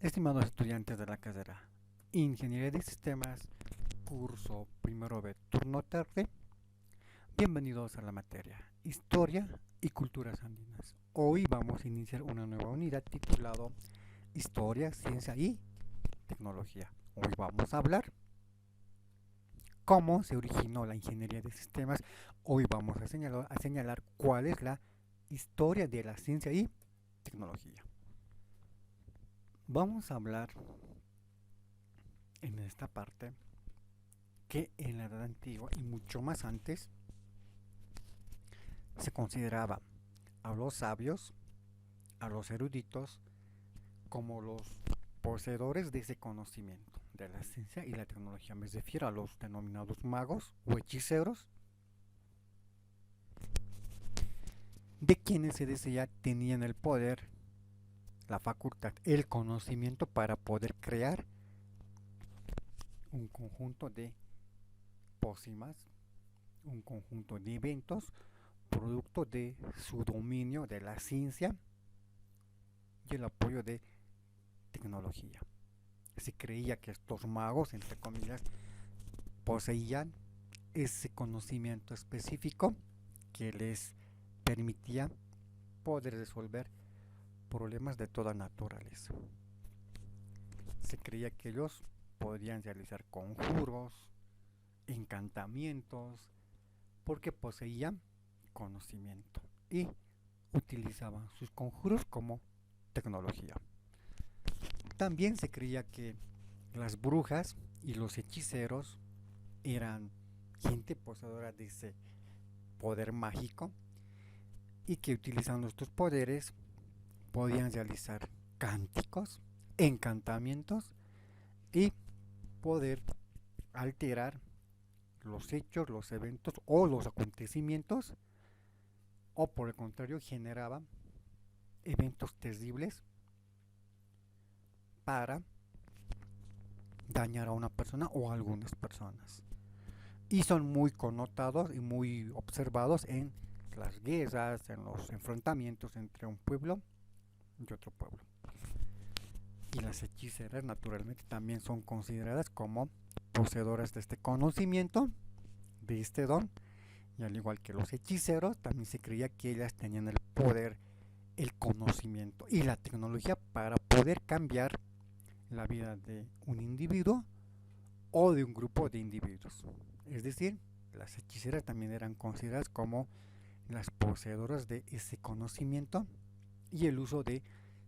Estimados estudiantes de la carrera Ingeniería de Sistemas, curso primero B, turno tarde, bienvenidos a la materia Historia y Culturas Andinas. Hoy vamos a iniciar una nueva unidad titulado Historia, Ciencia y Tecnología. Hoy vamos a hablar cómo se originó la ingeniería de sistemas. Hoy vamos a señalar cuál es la historia de la ciencia y tecnología. Vamos a hablar en esta parte que en la Edad Antigua y mucho más antes se consideraba a los sabios, a los eruditos, como los poseedores de ese conocimiento de la ciencia y la tecnología. Me refiero a los denominados magos o hechiceros, de quienes se decía tenían el poder, la facultad, el conocimiento para poder crear un conjunto de pócimas, un conjunto de eventos, producto de su dominio de la ciencia y el apoyo de tecnología. Se creía que estos magos, entre comillas, poseían ese conocimiento específico que les permitía poder resolver problemas de toda naturaleza. Se creía que ellos podían realizar conjuros, encantamientos, porque poseían conocimiento y utilizaban sus conjuros como tecnología. También se creía que las brujas y los hechiceros eran gente poseedora de ese poder mágico y que utilizando estos poderes podían realizar cánticos, encantamientos y poder alterar los hechos, los eventos o los acontecimientos, o por el contrario generaban eventos terribles para dañar a una persona o a algunas personas. Y son muy connotados y muy observados en las guerras, en los enfrentamientos entre un pueblo y otro pueblo. Y las hechiceras naturalmente también son consideradas como poseedoras de este conocimiento, de este don, y al igual que los hechiceros, también se creía que ellas tenían el poder, el conocimiento y la tecnología para poder cambiar la vida de un individuo o de un grupo de individuos. Es decir, las hechiceras también eran consideradas como las poseedoras de ese conocimiento y el uso de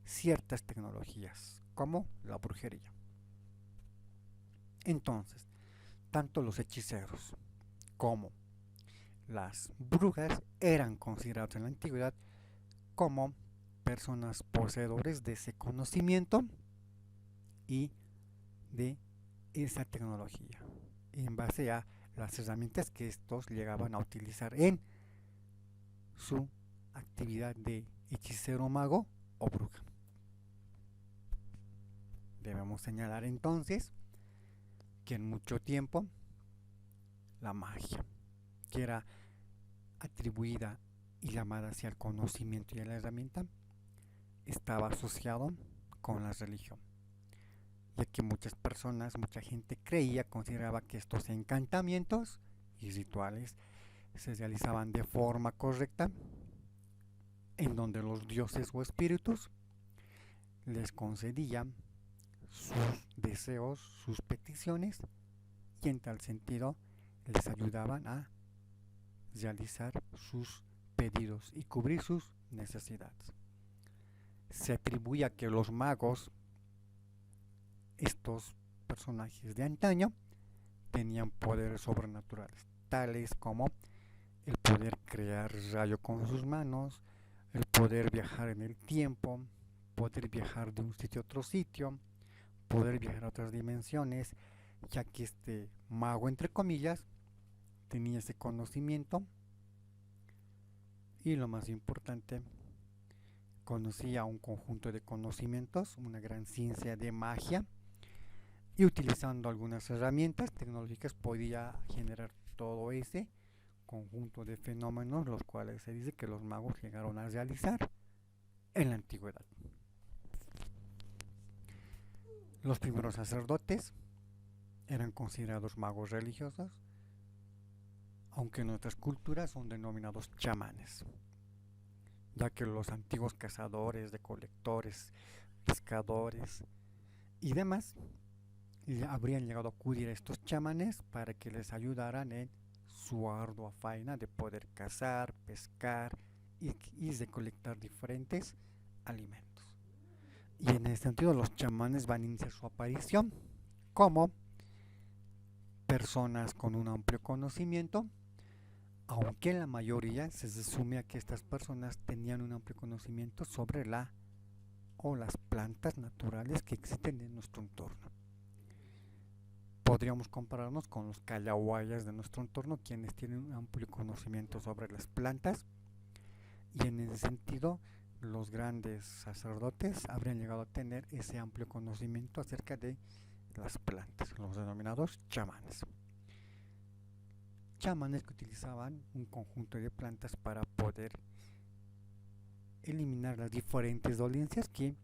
ciertas tecnologías, como la brujería. Entonces, tanto los hechiceros como las brujas eran considerados en la antigüedad como personas poseedores de ese conocimiento y de esa tecnología, en base a las herramientas que estos llegaban a utilizar en su actividad de hechicero, mago o bruja. Debemos señalar entonces que en mucho tiempo la magia, que era atribuida y llamada hacia el conocimiento y a la herramienta, estaba asociado con la religión, ya que muchas personas, mucha gente creía, consideraba que estos encantamientos y rituales se realizaban de forma correcta, en donde los dioses o espíritus les concedían sus deseos, sus peticiones, y en tal sentido les ayudaban a realizar sus pedidos y cubrir sus necesidades. Se atribuía que los magos, estos personajes de antaño, tenían poderes sobrenaturales, tales como el poder crear rayo con sus manos, el poder viajar en el tiempo, poder viajar de un sitio a otro sitio, poder viajar a otras dimensiones, ya que este mago, entre comillas, tenía ese conocimiento y lo más importante, conocía un conjunto de conocimientos, una gran ciencia de magia, y utilizando algunas herramientas tecnológicas podía generar todo ese conjunto de fenómenos, los cuales se dice que los magos llegaron a realizar en la antigüedad. Los primeros sacerdotes eran considerados magos religiosos, aunque en otras culturas son denominados chamanes, ya que los antiguos cazadores, recolectores, pescadores y demás habrían llegado a acudir a estos chamanes para que les ayudaran en su ardua faena de poder cazar, pescar y recolectar diferentes alimentos. Y en ese sentido los chamanes van a iniciar su aparición como personas con un amplio conocimiento, aunque la mayoría se asumía que estas personas tenían un amplio conocimiento sobre las plantas naturales que existen en nuestro entorno. Podríamos compararnos con los callahuayas de nuestro entorno, quienes tienen un amplio conocimiento sobre las plantas, y en ese sentido los grandes sacerdotes habrían llegado a tener ese amplio conocimiento acerca de las plantas, los denominados chamanes. Chamanes que utilizaban un conjunto de plantas para poder eliminar las diferentes dolencias que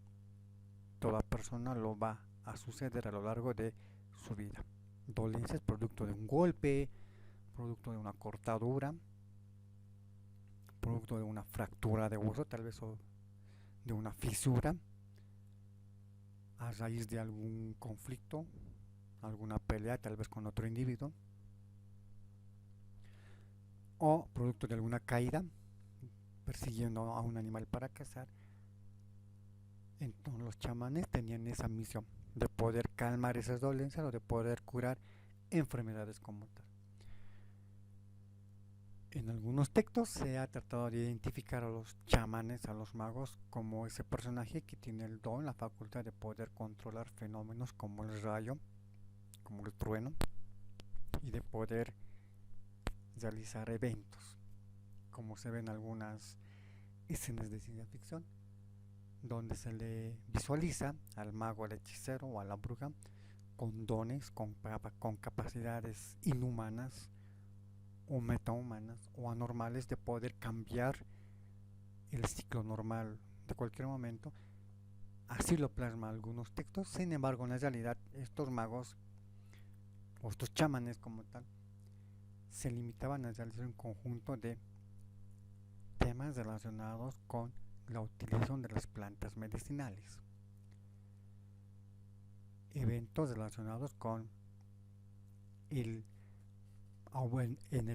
toda persona lo va a suceder a lo largo de su vida. Dolencias producto de un golpe, producto de una cortadura, producto de una fractura de hueso, tal vez, o de una fisura, a raíz de algún conflicto, alguna pelea, tal vez con otro individuo, o producto de alguna caída, persiguiendo a un animal para cazar. Entonces los chamanes tenían esa misión de poder calmar esas dolencias o de poder curar enfermedades como tal. En algunos textos se ha tratado de identificar a los chamanes, a los magos, como ese personaje que tiene el don, la facultad de poder controlar fenómenos como el rayo, como el trueno, y de poder realizar eventos, como se ven en algunas escenas de ciencia ficción, donde se le visualiza al mago, al hechicero o a la bruja con dones, con capacidades inhumanas o metahumanas o anormales de poder cambiar el ciclo normal de cualquier momento. Así lo plasma algunos textos. Sin embargo, en la realidad, estos magos o estos chamanes como tal se limitaban a realizar un conjunto de temas relacionados con la utilización de las plantas medicinales, eventos relacionados con el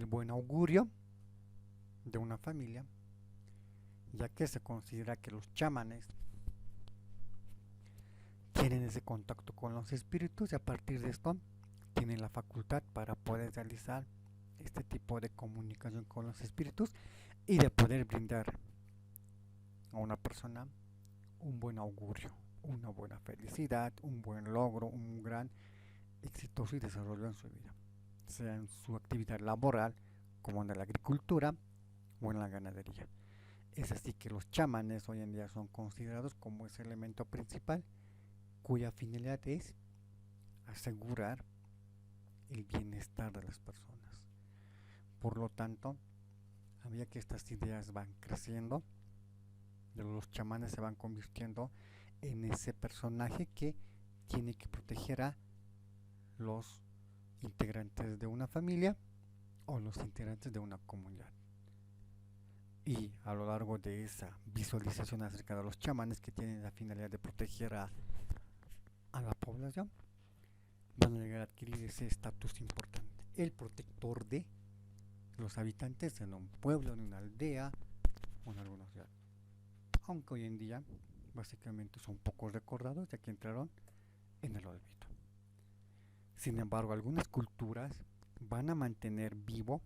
buen augurio de una familia, ya que se considera que los chamanes tienen ese contacto con los espíritus y a partir de esto tienen la facultad para poder realizar este tipo de comunicación con los espíritus y de poder brindar a una persona un buen augurio, una buena felicidad, un buen logro, un gran exitoso y desarrollo en su vida, sea en su actividad laboral, como en la agricultura o en la ganadería. Es así que los chamanes hoy en día son considerados como ese elemento principal cuya finalidad es asegurar el bienestar de las personas. Por lo tanto, a medida que estas ideas van creciendo, los chamanes se van convirtiendo en ese personaje que tiene que proteger a los integrantes de una familia o los integrantes de una comunidad. Y a lo largo de esa visualización acerca de los chamanes que tienen la finalidad de proteger a la población, van a llegar a adquirir ese estatus importante, el protector de los habitantes en un pueblo, en una aldea o en alguna ciudad. Aunque hoy en día básicamente son pocos recordados, ya que entraron en el olvido. Sin embargo, algunas culturas van a mantener vivo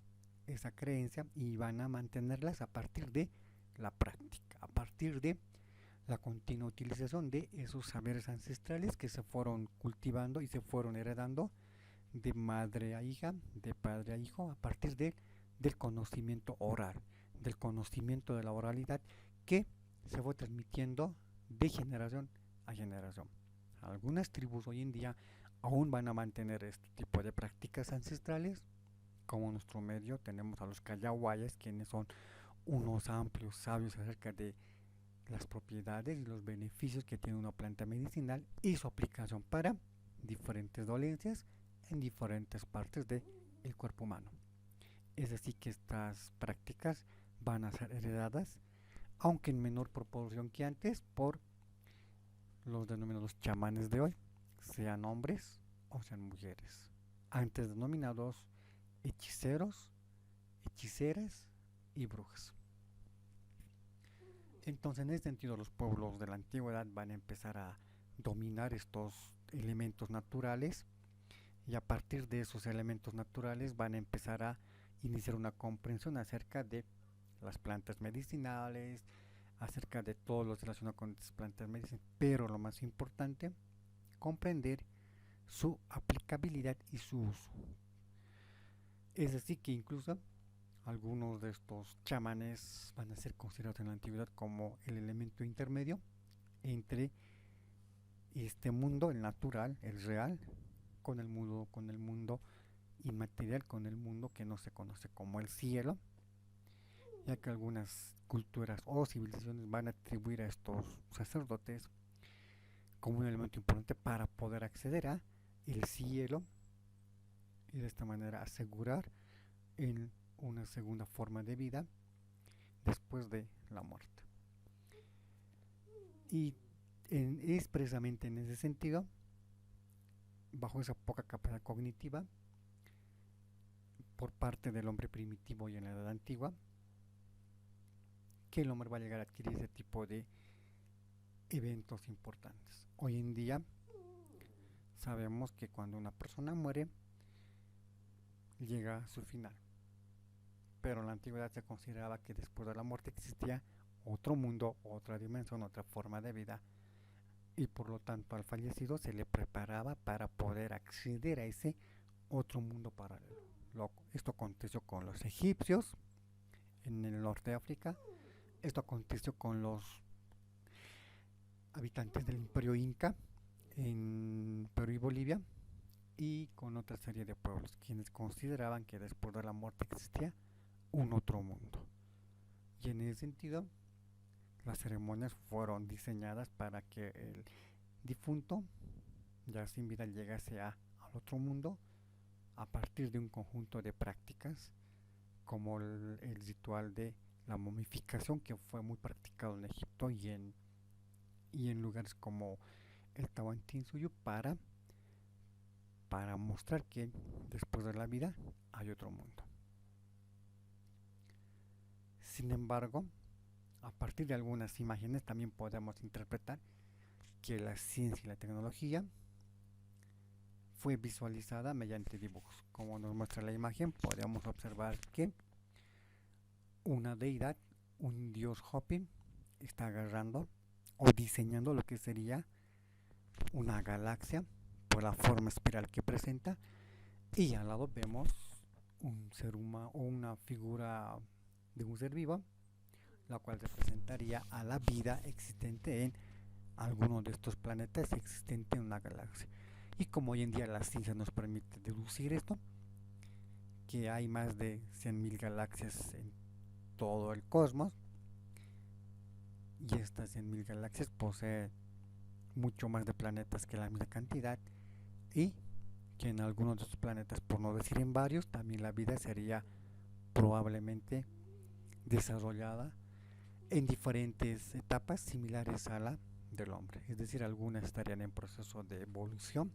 esa creencia y van a mantenerlas a partir de la práctica, a partir de la continua utilización de esos saberes ancestrales que se fueron cultivando y se fueron heredando de madre a hija, de padre a hijo, a partir del conocimiento oral, del conocimiento de la oralidad que se fue transmitiendo de generación a generación. Algunas tribus hoy en día aún van a mantener este tipo de prácticas ancestrales, como en nuestro medio tenemos a los callahuayas, quienes son unos amplios sabios acerca de las propiedades y los beneficios que tiene una planta medicinal y su aplicación para diferentes dolencias en diferentes partes del cuerpo humano. Es decir, que estas prácticas van a ser heredadas, aunque en menor proporción que antes, por los denominados chamanes de hoy, sean hombres o sean mujeres, antes denominados hechiceros, hechiceras y brujas. Entonces, en ese sentido, los pueblos de la antigüedad van a empezar a dominar estos elementos naturales, y a partir de esos elementos naturales van a empezar a iniciar una comprensión acerca de las plantas medicinales, acerca de todo lo relacionado con estas plantas medicinales, pero lo más importante, comprender su aplicabilidad y su uso. Es decir, que incluso algunos de estos chamanes van a ser considerados en la antigüedad como el elemento intermedio entre este mundo, el natural, el real, con el mundo inmaterial, con el mundo que no se conoce como el cielo, ya que algunas culturas o civilizaciones van a atribuir a estos sacerdotes como un elemento importante para poder acceder a el cielo y de esta manera asegurar en una segunda forma de vida después de la muerte. Y es precisamente en ese sentido, bajo esa poca capacidad cognitiva por parte del hombre primitivo y en la edad antigua, que el hombre va a llegar a adquirir ese tipo de eventos importantes. Hoy en día sabemos que cuando una persona muere llega a su final, pero en la antigüedad se consideraba que después de la muerte existía otro mundo, otra dimensión, otra forma de vida, y por lo tanto al fallecido se le preparaba para poder acceder a ese otro mundo paralelo. Esto aconteció con los egipcios en el norte de África, esto aconteció con los habitantes del imperio inca en Perú y Bolivia, y con otra serie de pueblos quienes consideraban que después de la muerte existía un otro mundo. Y en ese sentido, las ceremonias fueron diseñadas para que el difunto, ya sin vida, llegase al otro mundo a partir de un conjunto de prácticas, como el ritual de la momificación, que fue muy practicado en Egipto y en lugares como el Tahuantinsuyo, para mostrar que después de la vida hay otro mundo. Sin embargo, a partir de algunas imágenes también podemos interpretar que la ciencia y la tecnología fue visualizada mediante dibujos. Como nos muestra la imagen, podemos observar que una deidad, un dios Hopi, está agarrando o diseñando lo que sería una galaxia por la forma espiral que presenta, y al lado vemos un ser humano o una figura de un ser vivo, la cual representaría a la vida existente en alguno de estos planetas existente en una galaxia. Y como hoy en día la ciencia nos permite deducir esto, que hay más de 100.000 galaxias en todo el cosmos, y estas 100.000 galaxias poseen mucho más de planetas que la misma cantidad, y que en algunos de estos planetas, por no decir en varios, también la vida sería probablemente desarrollada en diferentes etapas similares a la del hombre. Es decir, algunas estarían en proceso de evolución,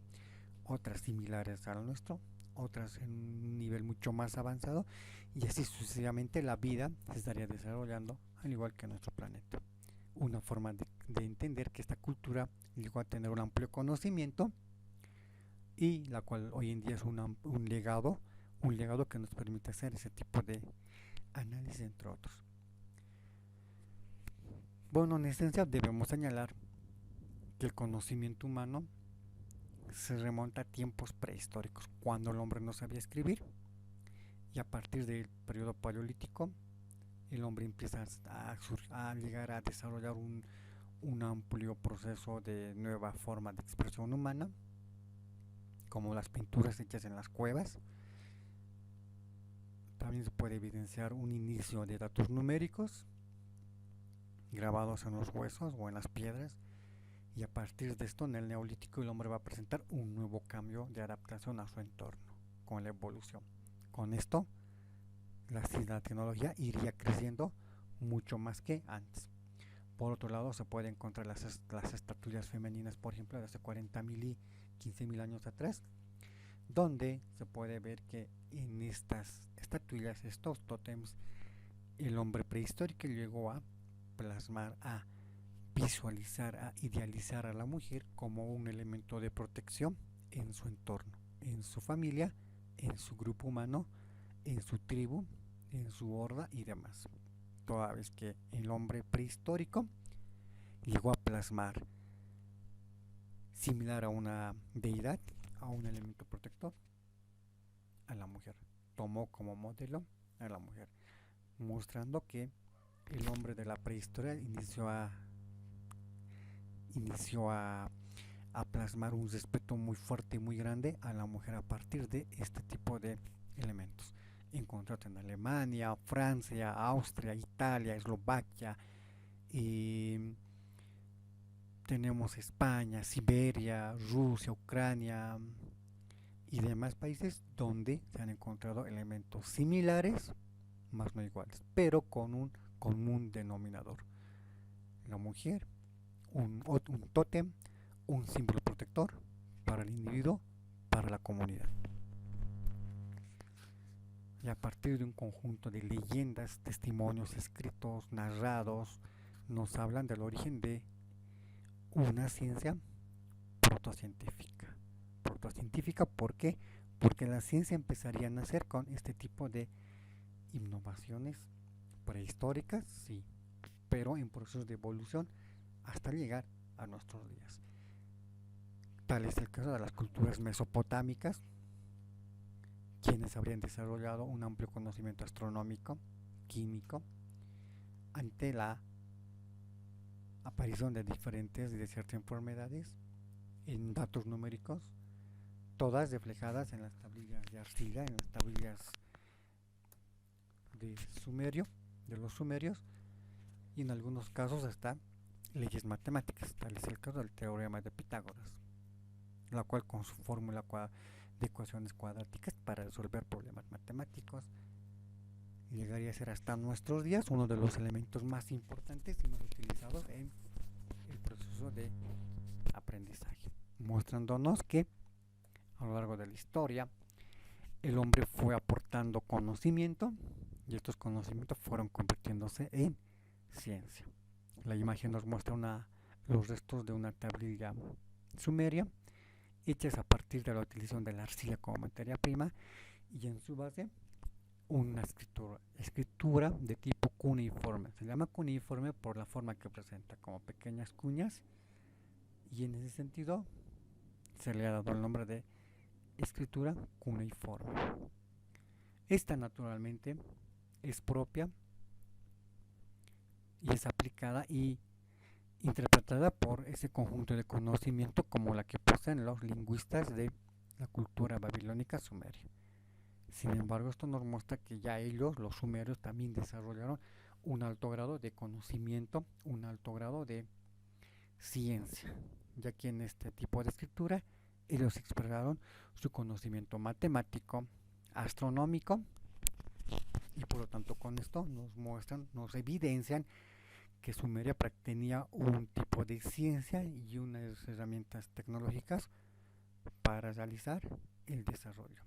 otras similares al nuestro, otras en un nivel mucho más avanzado, y así sucesivamente la vida se estaría desarrollando al igual que nuestro planeta. Una forma de entender que esta cultura llegó a tener un amplio conocimiento, y la cual hoy en día es un legado que nos permite hacer ese tipo de análisis, entre otros. Bueno, en esencia debemos señalar que el conocimiento humano se remonta a tiempos prehistóricos, cuando el hombre no sabía escribir, y a partir del periodo paleolítico el hombre empieza a llegar a desarrollar un amplio proceso de nueva forma de expresión humana, como las pinturas hechas en las cuevas. También se puede evidenciar un inicio de datos numéricos, grabados en los huesos o en las piedras, y a partir de esto en el neolítico el hombre va a presentar un nuevo cambio de adaptación a su entorno con la evolución. Con esto la tecnología iría creciendo mucho más que antes. Por otro lado, se pueden encontrar las estatuillas femeninas, por ejemplo, de hace 40.000 y 15.000 años atrás, donde se puede ver que en estas estatuillas, estos tótems, el hombre prehistórico llegó a plasmar, a visualizar, a idealizar a la mujer como un elemento de protección en su entorno, en su familia, en su grupo humano, en su tribu, en su horda y demás. Toda vez que el hombre prehistórico llegó a plasmar, similar a una deidad, a un elemento protector, a la mujer. Tomó como modelo a la mujer, mostrando que el hombre de la prehistoria inició a plasmar un respeto muy fuerte y muy grande a la mujer a partir de este tipo de elementos. Encontrado en Alemania, Francia, Austria, Italia, Eslovaquia, y tenemos España, Siberia, Rusia, Ucrania y demás países donde se han encontrado elementos similares, más no iguales, pero con un común denominador. La mujer, un tótem, un símbolo protector para el individuo, para la comunidad. Y a partir de un conjunto de leyendas, testimonios escritos, narrados, nos hablan del origen de una ciencia protocientífica. Protocientífica, ¿por qué? Porque la ciencia empezaría a nacer con este tipo de innovaciones prehistóricas, sí, pero en procesos de evolución hasta llegar a nuestros días. Tal es el caso de las culturas mesopotámicas, quienes habrían desarrollado un amplio conocimiento astronómico, químico, ante la aparición de diferentes y de ciertas enfermedades en datos numéricos, todas reflejadas en las tablillas de arcilla, en las tablillas de Sumerio, de los sumerios, y en algunos casos hasta leyes matemáticas, tal es el caso del teorema de Pitágoras, la cual con su fórmula de ecuaciones cuadráticas para resolver problemas matemáticos llegaría a ser hasta nuestros días uno de los elementos más importantes y más utilizados en el proceso de aprendizaje, mostrándonos que a lo largo de la historia el hombre fue aportando conocimiento y estos conocimientos fueron convirtiéndose en ciencia. La imagen nos muestra los restos de una tablilla sumeria hechas a partir de la utilización de la arcilla como materia prima y en su base una escritura de tipo cuneiforme. Se llama cuneiforme por la forma que presenta, como pequeñas cuñas, y en ese sentido se le ha dado el nombre de escritura cuneiforme. Esta naturalmente es propia y es aplicada y interpretada por ese conjunto de conocimiento como la que poseen los lingüistas de la cultura babilónica sumeria. Sin embargo, esto nos muestra que ya ellos, los sumerios, también desarrollaron un alto grado de conocimiento, un alto grado de ciencia, ya que en este tipo de escritura ellos expresaron su conocimiento matemático, astronómico, y por lo tanto con esto nos muestran, nos evidencian que Sumeria tenía un tipo de ciencia y unas herramientas tecnológicas para realizar el desarrollo.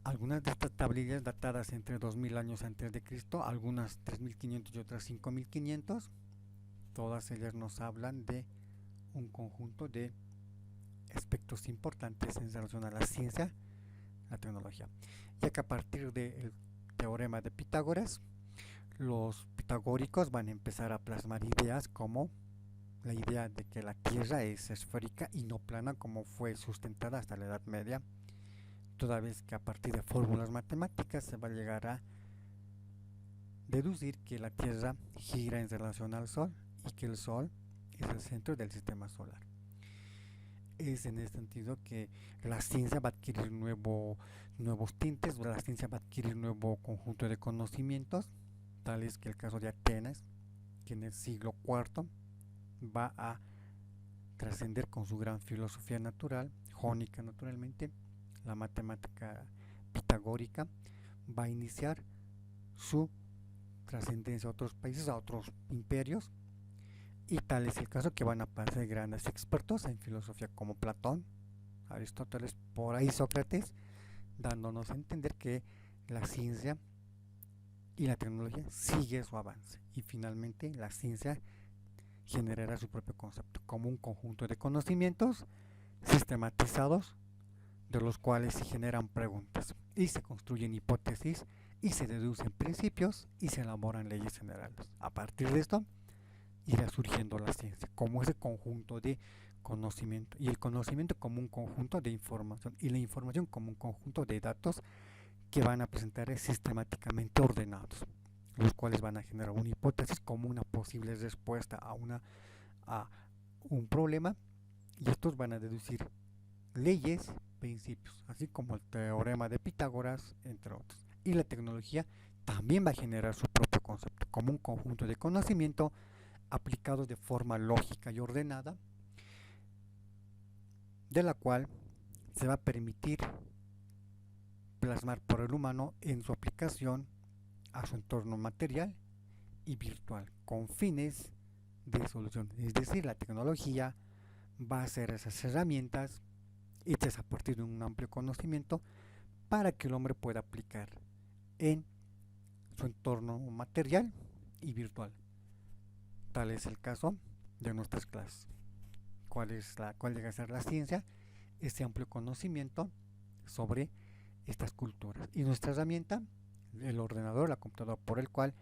Algunas de estas tablillas datadas entre 2000 años antes de Cristo, algunas 3500 y otras 5500, todas ellas nos hablan de un conjunto de aspectos importantes en relación a la ciencia, la tecnología, ya que a partir del teorema de Pitágoras, los pitagóricos van a empezar a plasmar ideas como la idea de que la Tierra es esférica y no plana como fue sustentada hasta la Edad Media, toda vez que a partir de fórmulas matemáticas se va a llegar a deducir que la Tierra gira en relación al Sol y que el Sol es el centro del sistema solar. Es en ese sentido que la ciencia va a adquirir nuevos tintes, la ciencia va a adquirir nuevo conjunto de conocimientos tal es que el caso de Atenas, que en el siglo IV va a trascender con su gran filosofía natural, jónica naturalmente, la matemática pitagórica, va a iniciar su trascendencia a otros países, a otros imperios, y tal es el caso que van a aparecer grandes expertos en filosofía como Platón, Aristóteles, por ahí Sócrates, dándonos a entender que la ciencia y la tecnología sigue su avance y finalmente la ciencia generará su propio concepto como un conjunto de conocimientos sistematizados de los cuales se generan preguntas y se construyen hipótesis y se deducen principios y se elaboran leyes generales. A partir de esto irá surgiendo la ciencia como ese conjunto de conocimiento y el conocimiento como un conjunto de información y la información como un conjunto de datos que van a presentar sistemáticamente ordenados, los cuales van a generar una hipótesis como una posible respuesta a un problema y estos van a deducir leyes, principios, así como el teorema de Pitágoras, entre otros. Y la tecnología también va a generar su propio concepto como un conjunto de conocimiento aplicado de forma lógica y ordenada, de la cual se va a permitir plasmar por el humano en su aplicación a su entorno material y virtual con fines de solución. Es decir, la tecnología va a ser esas herramientas hechas a partir de un amplio conocimiento para que el hombre pueda aplicar en su entorno material y virtual. Tal es el caso de nuestras clases. ¿Cuál llega a ser la ciencia? Este amplio conocimiento sobre estas culturas. Y nuestra herramienta, el ordenador, la computadora, por el cual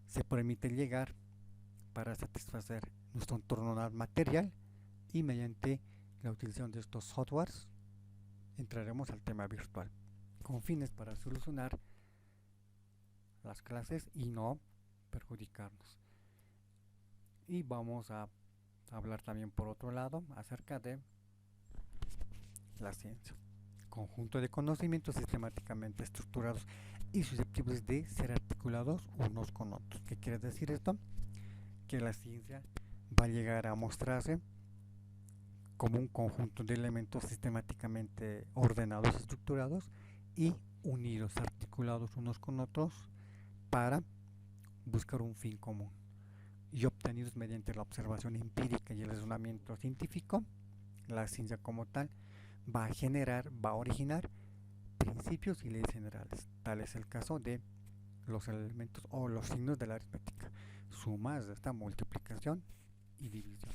se permite llegar para satisfacer nuestro entorno material y mediante la utilización de estos softwares entraremos al tema virtual con fines para solucionar las clases y no perjudicarnos. Y vamos a hablar también por otro lado acerca de la ciencia, conjunto de conocimientos sistemáticamente estructurados y susceptibles de ser articulados unos con otros. ¿Qué quiere decir esto? Que la ciencia va a llegar a mostrarse como un conjunto de elementos sistemáticamente ordenados, estructurados y unidos, articulados unos con otros para buscar un fin común y obtenidos mediante la observación empírica y el razonamiento científico. La ciencia como tal va a originar principios y leyes generales. Tal es el caso de los elementos o los signos de la aritmética, suma, resta, multiplicación y división.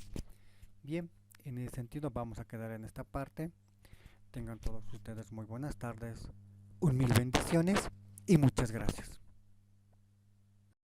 Bien, en ese sentido vamos a quedar en esta parte. Tengan todos ustedes muy buenas tardes, un mil bendiciones y muchas gracias.